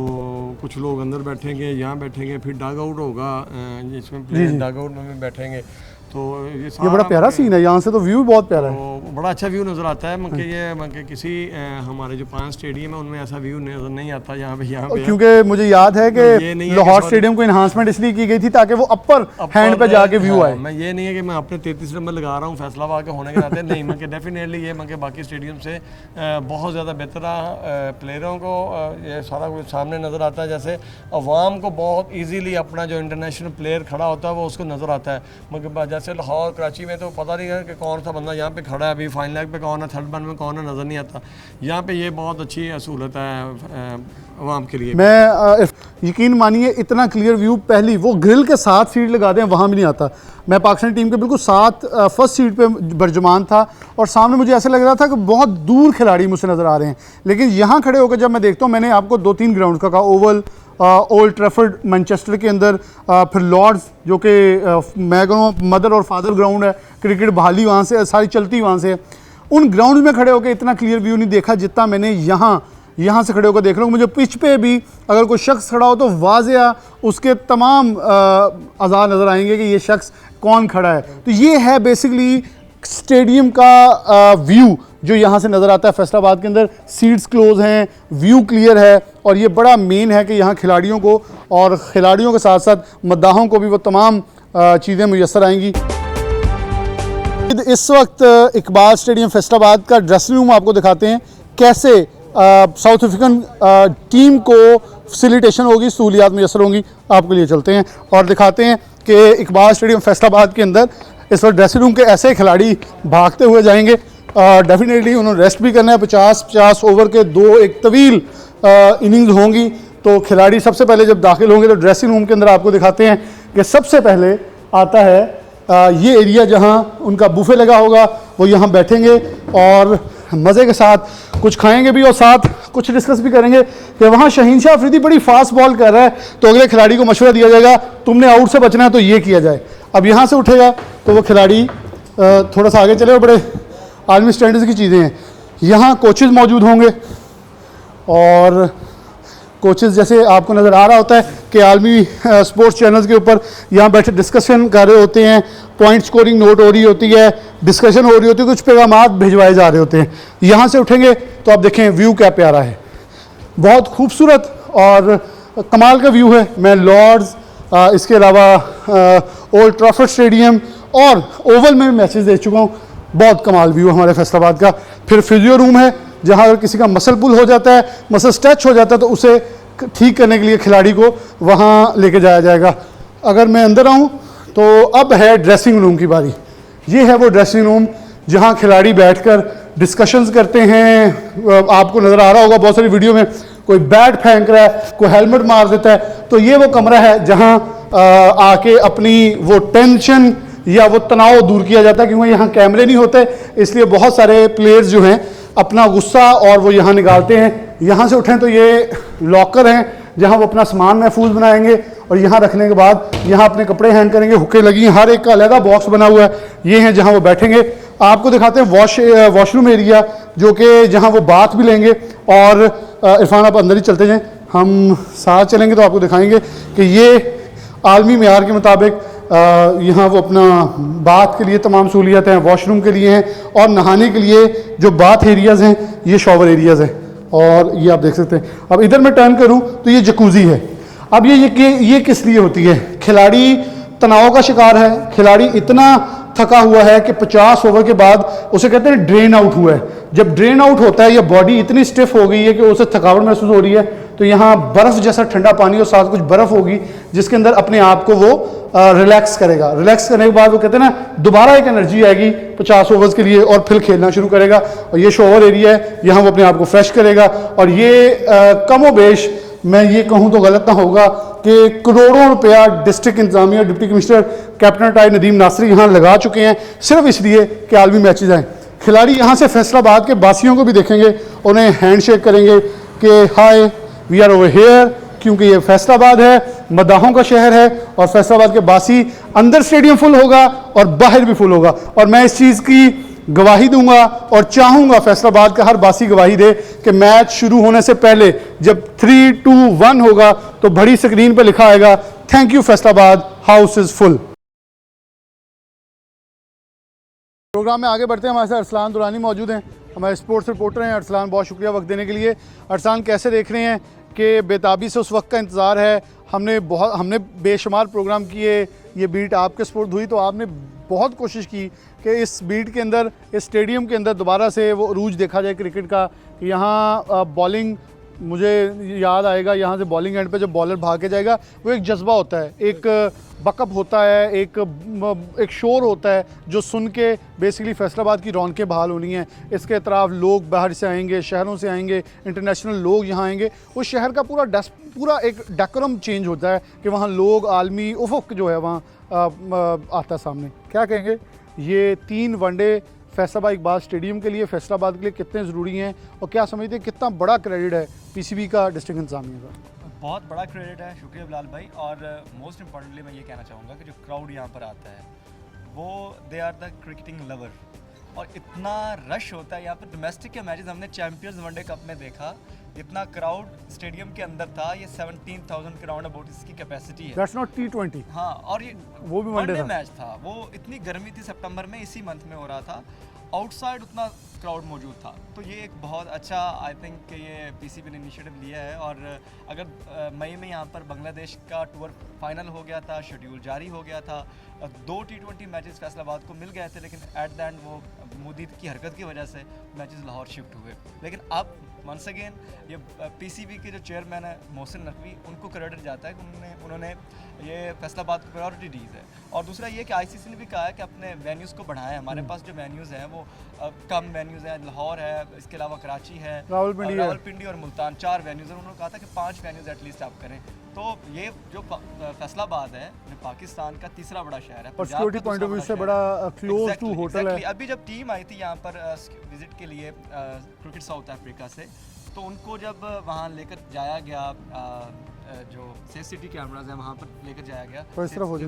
कुछ लोग अंदर बैठेंगे, यहाँ बैठेंगे, फिर डग आउट होगा जिसमें प्लेयर डग आउट में बैठेंगे। तो ये ये बड़ा प्यारा सीन है, यहाँ से तो व्यू बहुत प्यारा है। तो बड़ा अच्छा व्यू नज़र आता है मक्के, ये मक्के किसी हमारे जो 5 स्टेडियम है उनमें ऐसा व्यू नज़र नहीं आता यहाँ पे क्योंकि मुझे याद है कि लाहौर स्टेडियम को इन्हांसमेंट इसलिए की गई थी ताकि वो अपर हैंड पे जाके व्यू आए। मैं ये नहीं है कि मैं अपने 33 नंबर लगा रहा हूँ फैसलाबाद के होने के नाते, नहीं मक्के डेफिनेटली ये मक्के बाकी स्टेडियम से बहुत ज़्यादा बेहतर प्लेयरों को ये सारा कुछ सामने नज़र आता है। जैसे अवाम को बहुत ईजीली अपना जो इंटरनेशनल प्लेयर खड़ा होता है वो उसको नज़र आता है, मगर जैसे लाहौर कराची में तो पता नहीं है कि कौन सा बंदा यहाँ पे खड़ा है, अभी फाइनल लेग पे कौन है, थर्ड बन में कौन है, नज़र नहीं आता। यहाँ पे ये बहुत अच्छी सहूलत है अवाम के लिए। मैं यकीन मानिए इतना क्लियर व्यू पहली वो ग्रिल के साथ सीट लगा दें वहाँ भी नहीं आता। मैं पाकिस्तान टीम के बिल्कुल साथ फर्स्ट सीट पे बरजमान था और सामने मुझे ऐसा लग रहा था कि बहुत दूर खिलाड़ी मुझसे नज़र आ रहे हैं, लेकिन यहाँ खड़े होकर जब मैं देखता हूँ, मैंने आपको 2-3 ग्राउंड का कहा, ओवल, ओल्ड ट्रैफर्ड मैनचेस्टर के अंदर, फिर लॉर्ड्स जो कि मैं कहूँ मदर और फादर ग्राउंड है, क्रिकेट बहाली वहाँ से सारी चलती वहाँ से, उन ग्राउंड में खड़े होकर इतना क्लियर व्यू नहीं देखा जितना मैंने यहाँ से खड़े होकर देख रहा हूँ। मुझे पिच पे भी अगर कोई शख्स खड़ा हो तो वाज़िया उसके तमाम अज़ा नज़र आएंगे कि ये शख्स कौन खड़ा है। तो ये है बेसिकली स्टेडियम का व्यू जो यहाँ से नज़र आता है फैसलाबाद के अंदर। सीट्स क्लोज हैं, व्यू क्लियर है और ये बड़ा मेन है कि यहाँ खिलाड़ियों को और खिलाड़ियों के साथ साथ मद्दाहों को भी वो तमाम चीज़ें मुयस्सर आएंगी। इस वक्त इकबाल स्टेडियम फैसलाबाद का ड्रेसिंग रूम आपको दिखाते हैं, कैसे साउथ अफ्रीकन टीम को फैसिलिटेशन होगी, सहूलियात मुयस्सर होंगी। आपके लिए चलते हैं और दिखाते हैं कि इकबाल स्टेडियम फैसलाबाद के अंदर इस वक्त ड्रेसिंग रूम के ऐसे खिलाड़ी भागते हुए जाएंगे। डेफिनेटली उन्होंने रेस्ट भी करना है, 50-50 ओवर के 2 एक तवील इनिंग्स होंगी। तो खिलाड़ी सबसे पहले जब दाखिल होंगे तो ड्रेसिंग रूम के अंदर आपको दिखाते हैं कि सबसे पहले आता है ये एरिया जहां उनका बुफे लगा होगा, वो यहाँ बैठेंगे और मज़े के साथ कुछ खाएंगे भी और साथ कुछ डिस्कस भी करेंगे कि वहाँ शहीनशाह अफरीदी बड़ी फास्ट बॉल कर रहा है, तो अगले खिलाड़ी को मशवरा दिया जाएगा तुमने आउट से बचना है तो ये किया जाए। अब यहाँ से उठेगा तो वो खिलाड़ी थोड़ा सा आगे चले और बड़े आलमी स्टैंडर्ड्स की चीज़ें हैं। यहाँ कोचेज़ मौजूद होंगे और कोचेज़ जैसे आपको नज़र आ रहा होता है कि आलमी स्पोर्ट्स चैनल्स के ऊपर यहाँ बैठे डिस्कशन कर रहे होते हैं, पॉइंट स्कोरिंग नोट हो रही होती है, डिस्कशन हो रही होती है, कुछ पैगामात भिजवाए जा रहे होते हैं। यहाँ से उठेंगे तो आप देखें व्यू क्या प्यारा है, बहुत खूबसूरत और कमाल का व्यू है। मैं लॉर्ड्स, इसके अलावा ओल्ड ट्रैफर्ड स्टेडियम और ओवल में भी मैचेस देख चुका हूँ, बहुत कमाल व्यू हमारे फैसलाबाद का। फिर फिजियो रूम है जहाँ अगर किसी का मसल पुल हो जाता है, मसल स्ट्रेच हो जाता है तो उसे ठीक करने के लिए खिलाड़ी को वहाँ लेके जाया जाएगा। अगर मैं अंदर आऊँ तो अब है ड्रेसिंग रूम की बारी। ये है वो ड्रेसिंग रूम जहाँ खिलाड़ी बैठकर डिस्कशंस करते हैं। आपको नज़र आ रहा होगा बहुत सारी वीडियो में कोई बैट फेंक रहा है, कोई हेलमेट मार देता है, तो ये वो कमरा है जहाँ आके अपनी वो टेंशन या वो तनाव दूर किया जाता है। क्योंकि यहाँ कैमरे नहीं होते इसलिए बहुत सारे प्लेयर्स जो हैं अपना गुस्सा और वो यहाँ निकालते हैं। यहाँ से उठें तो ये लॉकर हैं जहाँ वो अपना सामान महफूज बनाएंगे और यहाँ रखने के बाद यहाँ अपने कपड़े हैंग करेंगे। हुक्के लगी हैं, हर एक का अलग बॉक्स बना हुआ है, ये हैं जहाँ वो बैठेंगे। आपको दिखाते हैं वॉशरूम एरिया जो कि जहाँ वो बात भी लेंगे। और इरफान आप अंदर ही चलते जाएँ, हम साथ चलेंगे तो आपको दिखाएंगे कि ये आलमी मेयार के मुताबिक यहाँ वो अपना बात के लिए तमाम सहूलियत हैं, वॉशरूम के लिए हैं और नहाने के लिए जो बाथ एरियाज़ हैं ये शॉवर एरियाज़ हैं। और ये आप देख सकते हैं। अब इधर मैं टर्न करूँ तो ये जकूज़ी है। अब ये किस लिए होती है? खिलाड़ी तनाव का शिकार है, खिलाड़ी इतना थका हुआ है कि 50 ओवर के बाद उसे कहते हैं ड्रेन आउट हुआ है। जब ड्रेन आउट होता है या बॉडी इतनी स्टिफ हो गई है कि उसे थकावट महसूस हो रही है, तो यहाँ बर्फ़ जैसा ठंडा पानी और साथ कुछ बर्फ़ होगी जिसके अंदर अपने आप को वो रिलैक्स करेगा। रिलैक्स करने के बाद वो कहते हैं ना दोबारा एक एनर्जी आएगी 50 ओवर्स के लिए और फिर खेलना शुरू करेगा। और ये शॉवर एरिया है, यहाँ वो अपने आप को फ्रेश करेगा। और ये कमोबेश मैं ये कहूँ तो गलत ना होगा कि करोड़ों रुपया डिस्ट्रिक्ट इंतजामिया deputy commissioner captain tie Nadeem नासरी यहाँ लगा चुके हैं सिर्फ इसलिए कि आलमी मैचेज आएँ। खिलाड़ी यहाँ से फैसलाबाद के बासियों को भी देखेंगे, उन्हें हैंड शेक करेंगे कि hi we are over here, क्योंकि ये फैसलाबाद है, मदाहों का शहर है और फैसलाबाद के बासी अंदर स्टेडियम फुल होगा और बाहर भी फुल होगा। और मैं इस चीज़ की गवाही दूंगा और चाहूँगा फैसलाबाद का हर बासी गवाही दे कि मैच शुरू होने से पहले जब 3-2-1 होगा तो बड़ी स्क्रीन पर लिखा आएगा thank you Faisalabad, house is full. Programme में आगे बढ़ते हैं, हमारे साथ अरसलान दुरानी मौजूद हैं, हमारे स्पोर्ट्स रिपोर्टर हैं। अरसलान, बहुत शुक्रिया वक्त देने के लिए। अरसलान, कैसे देख रहे हैं कि बेताबी से उस वक्त का इंतज़ार है? हमने बेशुमार प्रोग्राम किए, ये बीट आपके स्पोर्ट हुई तो आपने बहुत कोशिश की कि इस बीट के अंदर, इस स्टेडियम के अंदर दोबारा से वो अरूज देखा जाए क्रिकेट का। कि यहाँ बॉलिंग, मुझे याद आएगा यहाँ से बॉलिंग एंड पे जब बॉलर भाग के जाएगा, वो एक जज्बा होता है, एक बकअप होता है, एक शोर होता है जो सुन के बेसिकली फैसलाबाद की रौनकें बहाल होनी है। इसके अतराफ लोग बाहर से आएंगे, शहरों से आएंगे, इंटरनेशनल लोग यहाँ आएंगे। उस शहर का पूरा एक डेकोरम चेंज होता है कि वहाँ लोग, आलमी उफुक जो है वहाँ आता सामने। क्या कहेंगे, ये 3 वनडे फैसलाबाद इकबाल स्टेडियम के लिए, फैसलाबाद के लिए कितने ज़रूरी हैं, और क्या समझते हैं कितना बड़ा क्रेडिट है पीसीबी का डिस्ट्रिक्ट इंतजामिया का? बहुत बड़ा क्रेडिट है, शुक्रिया बिलाल भाई। और मोस्ट इम्पॉर्टेंटली मैं ये कहना चाहूँगा कि जो क्राउड यहाँ पर आता है वो they are the cricketing lover, और इतना रश होता है यहाँ पर। डोमेस्टिक के मैचेस हमने चैंपियंस वनडे कप में देखा, इतना क्राउड स्टेडियम के अंदर था। ये 17,000 के राउंड अबाउट इसकी कैपेसिटी है। That's not T20। हाँ, और ये वो भी वनडे मैच था। वो इतनी गर्मी थी, सितंबर में इसी मंथ में हो रहा था, आउटसाइड उतना क्राउड मौजूद था। तो ये एक बहुत अच्छा, आई थिंक कि ये पीसीबी ने इनिशिएटिव लिया है। और अगर मई में यहाँ पर बांग्लादेश का टूर फाइनल हो गया था, शेड्यूल जारी हो गया था, 2 T20 मैचेस फैसलाबाद को मिल गए थे, लेकिन एट द एंड वो मोदी की हरकत की वजह से मैचेस लाहौर शिफ्ट हुए। लेकिन अब वंस अगेन ये पीसीबी के जो चेयरमैन है मोहसिन नकवी, उनको क्रेडिट जाता है कि उन्होंने ये फैसलाबाद को प्रायोरिटी दी है। और दूसरा ये कि आईसीसी ने भी कहा है कि अपने वेन्यूज़ को बढ़ाएं। हमारे पास जो वेन्यूज़ हैं वो कम वेन्यूज़ हैं, लाहौर है, इसके अलावा कराची है, रावलपिंडी और मुल्तान, 4 वेन्यूज़ हैं। उन्होंने कहा था कि 5 वेन्यूज़ एटलीस्ट आप करें। तो ये जो फैसलाबाद है पाकिस्तान का तीसरा बड़ा शहर है, और सिक्योरिटी पॉइंट ऑफ व्यू से बड़ा क्लोज टू होटल है। अभी जब टीम आई थी यहाँ पर विजिट के लिए क्रिकेट साउथ अफ्रीका से, तो उनको जब वहाँ लेकर जाया गया, जो सेफ सिटी कैमराज हैं वहाँ पर लेकर जाया गया,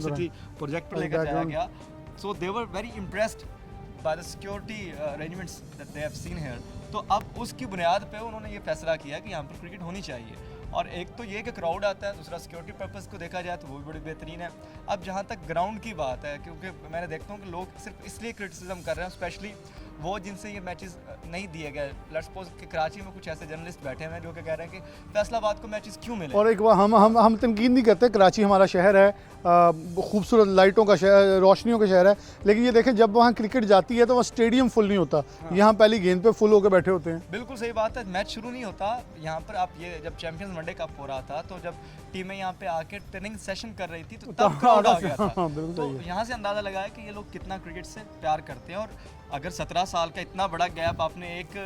सिटी प्रोजेक्ट पर लेकर जाया गया, so they were very impressed by the security arrangements that they have seen here. तो अब उसकी बुनियाद पे उन्होंने ये फैसला किया कि यहाँ पर क्रिकेट होनी चाहिए। और एक तो ये कि क्राउड आता है, दूसरा सिक्योरिटी पर्पस को देखा जाए तो वो भी बड़ी बेहतरीन है। अब जहाँ तक ग्राउंड की बात है, क्योंकि मैंने देखता हूँ कि लोग सिर्फ इसलिए क्रिटिसिज्म कर रहे हैं, स्पेशली वो जिनसे ये मैचेस नहीं दिए गए। लेट्स सपोज कि कराची में कुछ ऐसे जर्नलिस्ट बैठे हुए हैं जो कि कह रहे हैं कि फैसलाबाद को मैचेस क्यों मिले। और एक बार हम तनकीद नहीं करते, कराची हमारा शहर है, खूबसूरत लाइटों का शहर, रोशनियों का शहर है, लेकिन ये देखें जब वहाँ क्रिकेट जाती है तो वहाँ स्टेडियम फुल नहीं होता। यहाँ पहली गेंद पे फुल होकर बैठे होते हैं। बिल्कुल सही बात है, मैच शुरू नहीं होता यहाँ पर। आप ये जब चैंपियंस वनडे कप हो रहा था, तो जब टीमें यहाँ पे आके ट्रेनिंग सेशन कर रही थी तो तब क्राउड आ गया था। तो यहाँ से अंदाज़ा लगाया कि ये लोग कितना क्रिकेट से प्यार करते हैं। और अगर 17 साल का इतना बड़ा गैप आपने एक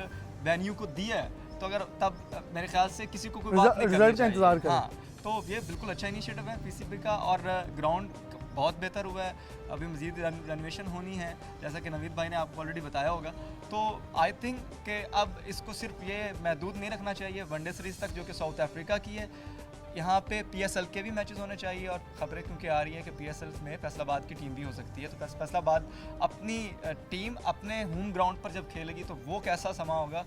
वेन्यू को दिया है, तो अगर तब मेरे ख्याल से किसी को कोई बात नहीं करनी चाहिए। हाँ, तो ये बिल्कुल अच्छा इनिशिएटिव है पीसीबी का। और ग्राउंड बहुत बेहतर हुआ है, अभी मज़ीद रेनोवेशन होनी है, जैसा कि नवीद भाई ने आपको ऑलरेडी बताया होगा। तो आई थिंक कि अब इसको सिर्फ ये महदूद नहीं रखना चाहिए वनडे सीरीज़ तक, जो कि साउथ अफ्रीका की है। यहाँ पे PSL के भी मैचेस होने चाहिए, और ख़बरें क्योंकि आ रही हैं कि PSL में फैसलाबाद की टीम भी हो सकती है। तो फैसलाबाद अपनी टीम अपने होम ग्राउंड पर जब खेलेगी तो वो कैसा समा होगा,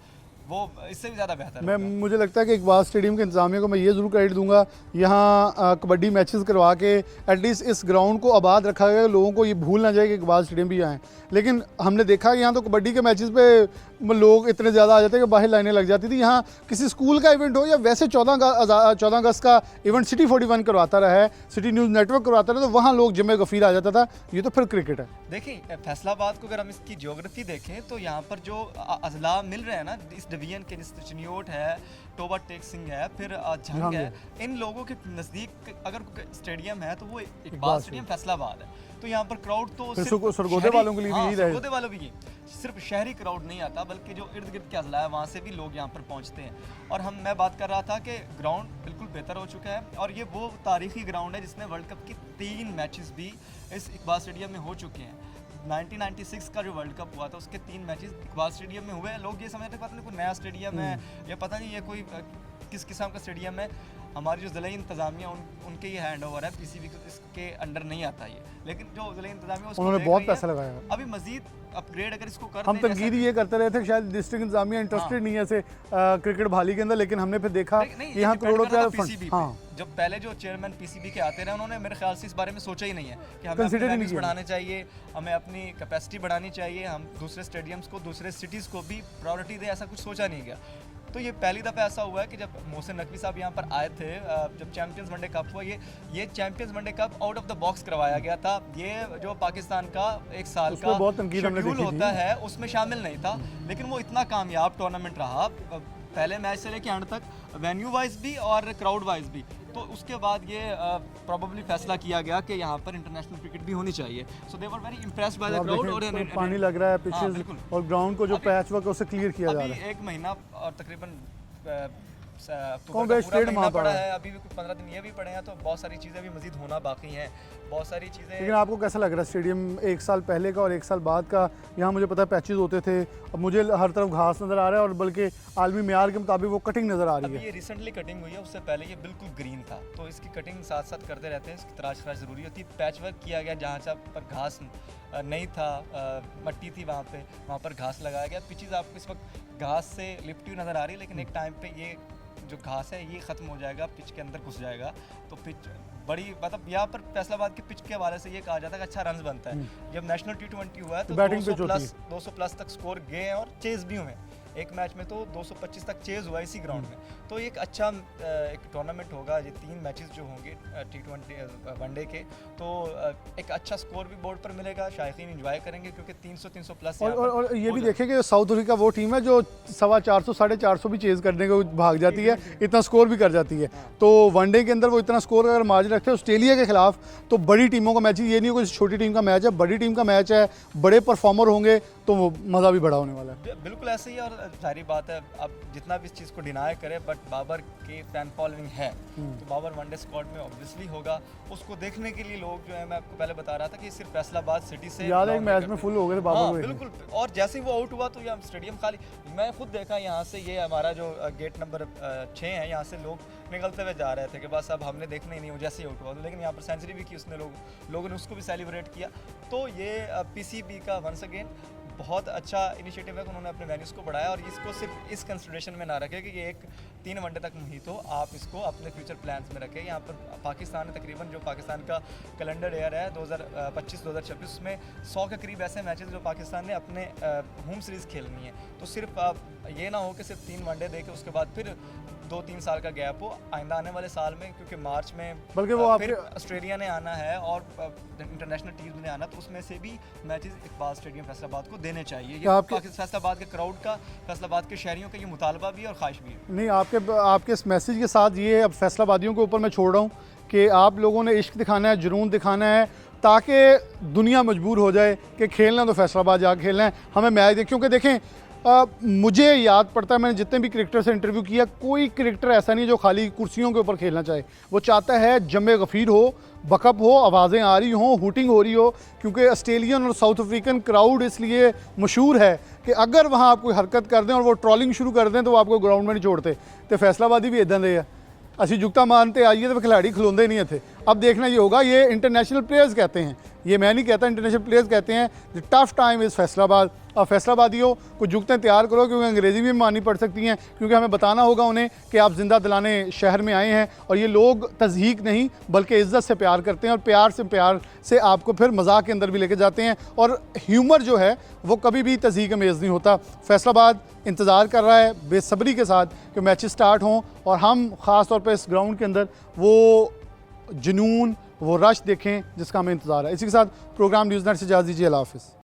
वो इससे भी ज़्यादा बेहतर मुझे लगता है कि इकबाल स्टेडियम के इंतजामिया को मैं ये ज़रूर क्रेडिट दूंगा, यहाँ कबड्डी मैचेस करवा के एटलीस्ट इस ग्राउंड को आबाद रखा गया, लोगों को ये भूल ना जाए कि इकबाल स्टेडियम भी आएँ। लेकिन हमने देखा कि यहाँ तो कबड्डी के मैचेस पे लोग इतने ज़्यादा आ जाते हैं कि बाहर लाइनें लग जाती थी। यहाँ किसी स्कूल का इवेंट हो या वैसे 14 अगस्त का इवेंट सिटी 41 करवाता रहा है, सिटी न्यूज़ नेटवर्क करवाता रहा, तो वहाँ लोग जमे गफीर आ जाता था। ये तो फिर क्रिकेट है। देखिए फैसलाबाद को अगर हम इसकी ज्योग्राफी देखें तो यहाँ पर जो अजला मिल रहे हैं ना इस डिवीजन के, जैसे चिनियोट है, टोबा टेक सिंह है, फिर झंग है, इन लोगों के नज़दीक अगर स्टेडियम है तो वो इकबाल स्टेडियम फैसलाबाद है। तो यहाँ पर क्राउड तो सरगोदे वालों के लिए भी सरगोदे वालों भी सिर्फ शहरी क्राउड नहीं आता, बल्कि जो इर्द गिर्द के अजला है वहाँ से भी लोग यहाँ पर पहुँचते हैं। और मैं बात कर रहा था कि ग्राउंड बिल्कुल बेहतर हो चुका है, और ये वो तारीखी ग्राउंड है जिसमें वर्ल्ड कप की 3 मैचेस भी इस इकबाल स्टेडियम में हो चुके हैं। 1996 का जो वर्ल्ड कप हुआ था उसके 3 मैचेस इकबाल स्टेडियम में हुए। लोग ये समझते पता नहीं कोई नया स्टेडियम है या पता नहीं ये कोई किस किस्म का स्टेडियम है, हमारी जो ज़िला इंतज़ामिया उनके ये हैंड ओवर है, पीसीबी को इसके अंडर नहीं आता ये, लेकिन जो ज़िला इंतज़ामिया उसको उन्होंने देख बहुत रही है। पैसा लगाया। अभी मजीद अपग्रेड अगर इसको कर हम दें, तनकीद ये करते रहे थे कि शायद डिस्ट्रिक्ट इंतजामिया इंटरेस्टेड नहीं है ऐसे क्रिकेट बहाली के अंदर, लेकिन हमने फिर देखा नहीं, कि यहाँ ये depend करोड़ों करता था का PCB फंड। पे। हाँ, जब पहले जो चेयरमैन पीसीबी के आते रहे, उन्होंने मेरे ख्याल से इस बारे में सोचा ही नहीं है कि हमें Consider अपने ही नहीं venues किया। बढ़ाने चाहिए, हमें अपनी कैपेसिटी बढ़ानी चाहिए, हम दूसरे स्टेडियम्स को, दूसरे सिटीज़ को भी प्रायोरिटी दे, ऐसा कुछ सोचा नहीं गया। तो ये पहली दफ़ा ऐसा हुआ है कि जब मोहसिन नकवी साहब यहाँ पर आए थे, जब चैंपियंस वनडे कप हुआ, ये champions one day cup out of the box करवाया गया था। ये जो पाकिस्तान का एक साल उसमें का बहुत तनकीद हमने शेड्यूल देखी थी। होता है उसमें शामिल नहीं था, लेकिन वो इतना कामयाब टूर्नामेंट रहा, पहले मैच से लेके एंड तक, वेन्यू वाइज भी और क्राउड वाइज भी। तो उसके बाद ये प्रोबेबली फैसला किया गया कि यहाँ पर इंटरनेशनल क्रिकेट भी होनी चाहिए। So they were very impressed by the आप क्राउड। देखें, और पानी लग रहा है हाँ, पिचेस बिल्कुल। और ग्राउंड को जो अभी- पैच वर्क है उसे क्लियर किया जा अभी रहा है। 1 महीना और तकरीबन कौन अक्टूबर का बेस्ट पूरा ट्रेड महीना वहाँ पड़ा पर है, अभी भी कुछ 15 दिन ये भी पड़े हैं, तो बहुत सारी चीज़ें भी मजीद होना बाकी हैं, बहुत सारी चीज़ें। लेकिन आपको कैसा लग रहा है स्टेडियम एक साल पहले का और एक साल बाद का? यहाँ मुझे पता है पैचेस होते थे, अब मुझे हर तरफ घास नज़र आ रहा है और बल्कि आलमी मेयार के मुताबिक वो कटिंग नज़र आ रही अभी है। ये रिसेंटली कटिंग हुई है, उससे पहले ये बिल्कुल ग्रीन था, तो इसकी कटिंग साथ साथ करते रहते हैं, इसकी तराश खराश ज़रूरी होती है। पैच वर्क किया गया जहाँ जहाँ पर घास नहीं था, मट्टी थी, वहाँ पर घास लगाया गया। पिचेस आपको इस वक्त घास से लिपटी हुई नज़र आ रही है, लेकिन एक टाइम पे ये जो घास है ये ख़त्म हो जाएगा, पिच के अंदर घुस जाएगा, तो पिच बड़ी, मतलब यहाँ पर फैसलाबाद के पिच के हवाले से ये कहा जाता है कि अच्छा रन बनता है। जब नेशनल T20 हुआ है तो बैटिंग पिच 200 प्लस तक स्कोर गए हैं और चेज भी हुए हैं। एक मैच में तो 225 तक चेज हुआ इसी ग्राउंड में। तो एक अच्छा एक टूर्नामेंट होगा, ये 3 मैचेस जो होंगे T20 वनडे के, तो एक अच्छा स्कोर भी बोर्ड पर मिलेगा, शायकीन एंजॉय करेंगे, क्योंकि 300 प्लस और ये भी देखें कि साउथ अफ्रीका वो टीम है जो 450 450 भी चेज़ करने को भाग जाती है, इतना स्कोर भी कर जाती है। तो वनडे के अंदर वो इतना स्कोर अगर मार्जिन रखते हैं ऑस्ट्रेलिया के खिलाफ, तो बड़ी टीमों का मैच, ये नहीं कोई छोटी टीम का मैच है, बड़ी टीम का मैच है, बड़े परफॉर्मर होंगे तो वो मज़ा भी बड़ा होने वाला है। बिल्कुल ऐसे ही, और जाहिर बात है अब जितना भी इस चीज़ को डिनाई करे, बट बाबर की फैन फॉलोइंग है, तो बाबर वनडे स्क्वाड में ऑब्वियसली होगा। उसको देखने के लिए लोग जो है, मैं आपको पहले बता रहा था कि सिर्फ फैसलाबाद सिटी से याद है एक मैच में फुल हो गए थे बाबर को। बिल्कुल, और जैसे ही वो आउट हुआ तो ये स्टेडियम खाली, मैं खुद देखा यहाँ से, ये हमारा जो गेट नंबर 6 है, यहाँ से लोग निकलते हुए जा रहे थे कि बस अब हमने देखना ही नहीं हो, जैसे ही आउट हुआ। लेकिन यहाँ पर सेंचुरी भी की उसने, लोगों ने उसको भी सेलिब्रेट किया। तो ये पीसीबी का वंस अगेन बहुत अच्छा इनिशिएटिव है कि उन्होंने अपने वेन्यूज़ को बढ़ाया, और इसको सिर्फ इस कंसिडरेशन में ना रखें कि ये एक 3 वनडे तक मुहित हो, आप इसको अपने फ्यूचर प्लान्स में रखें। यहाँ पर पाकिस्तान है, तकरीबन जो पाकिस्तान का कैलेंडर ईयर है 2025-2026 में 100 के करीब ऐसे मैचेस जो पाकिस्तान ने अपने होम सीरीज़ खेलनी है। तो सिर्फ आप ये ना हो कि सिर्फ 3 वनडे दे के उसके बाद फिर 2-3 साल का गैप हो आइंदा आने वाले साल में, क्योंकि मार्च में बल्कि वो फिर आपके ऑस्ट्रेलिया ने आना है और इंटरनेशनल टीम ने आना, तो उसमें से भी मैचेस इकबाल स्टेडियम फैसलाबाद को देने चाहिए। ये फैसलाबाद के क्राउड का, फैसलाबाद के शहरियों का ये मुतालबा भी है और ख्वाहिश भी है। नहीं, आपके इस मैसेज के साथ ये अब फैसलाबादियों के ऊपर मैं छोड़ रहा हूँ कि आप लोगों ने इश्क दिखाना है, जुनून दिखाना है, ताकि दुनिया मजबूर हो जाए कि खेलना तो फैसलाबाद जाकर खेलना है, हमें मैच देख। क्योंकि देखें मुझे याद पड़ता है, मैंने जितने भी क्रिकेटर से इंटरव्यू किया, कोई क्रिकेटर ऐसा नहीं जो खाली कुर्सियों के ऊपर खेलना चाहे। वो चाहता है जमे गफ़ीर हो, बकअप हो, आवाज़ें आ रही हों, हूटिंग हो रही हो। क्योंकि ऑस्ट्रेलियन और साउथ अफ्रीकन क्राउड इसलिए मशहूर है कि अगर वहाँ आप कोई हरकत कर दें और वो ट्रॉलिंग शुरू कर दें तो वो आपको ग्राउंड में नहीं छोड़ते। तो फैसलाबादी भी इदां दे है, असी जुगता मानते आइए तो खिलाड़ी खिलौंदे नहीं थे। अब देखना ये होगा, ये इंटरनेशनल प्लेयर्स कहते हैं, ये मैं नहीं कहता, इंटरनेशनल प्लेयर्स कहते हैं the tough time is Faisalabad. और फैसलाबादियों को जुगतें तैयार करो, क्योंकि अंग्रेज़ी भी माननी पड़ सकती हैं, क्योंकि हमें बताना होगा उन्हें कि आप ज़िंदा दिलाने शहर में आए हैं। और ये लोग तज़हीक नहीं बल्कि इज़्ज़त से प्यार करते हैं, और प्यार से आपको फिर मज़ाक के अंदर भी लेके जाते हैं। और ह्यूमर जो है वो कभी भी तज़हीक अमेज़ नहीं होता। फैसलाबाद इंतज़ार कर रहा है बेसब्री के साथ कि मैचेस स्टार्ट हों और हम ख़ास तौर पर इस ग्राउंड के अंदर वो जुनून, वो रश देखें जिसका हमें इंतज़ार है। इसी के साथ प्रोग्राम न्यूज़ नेट से इजाज़त दीजिए। अल्लाह हाफ़िज़।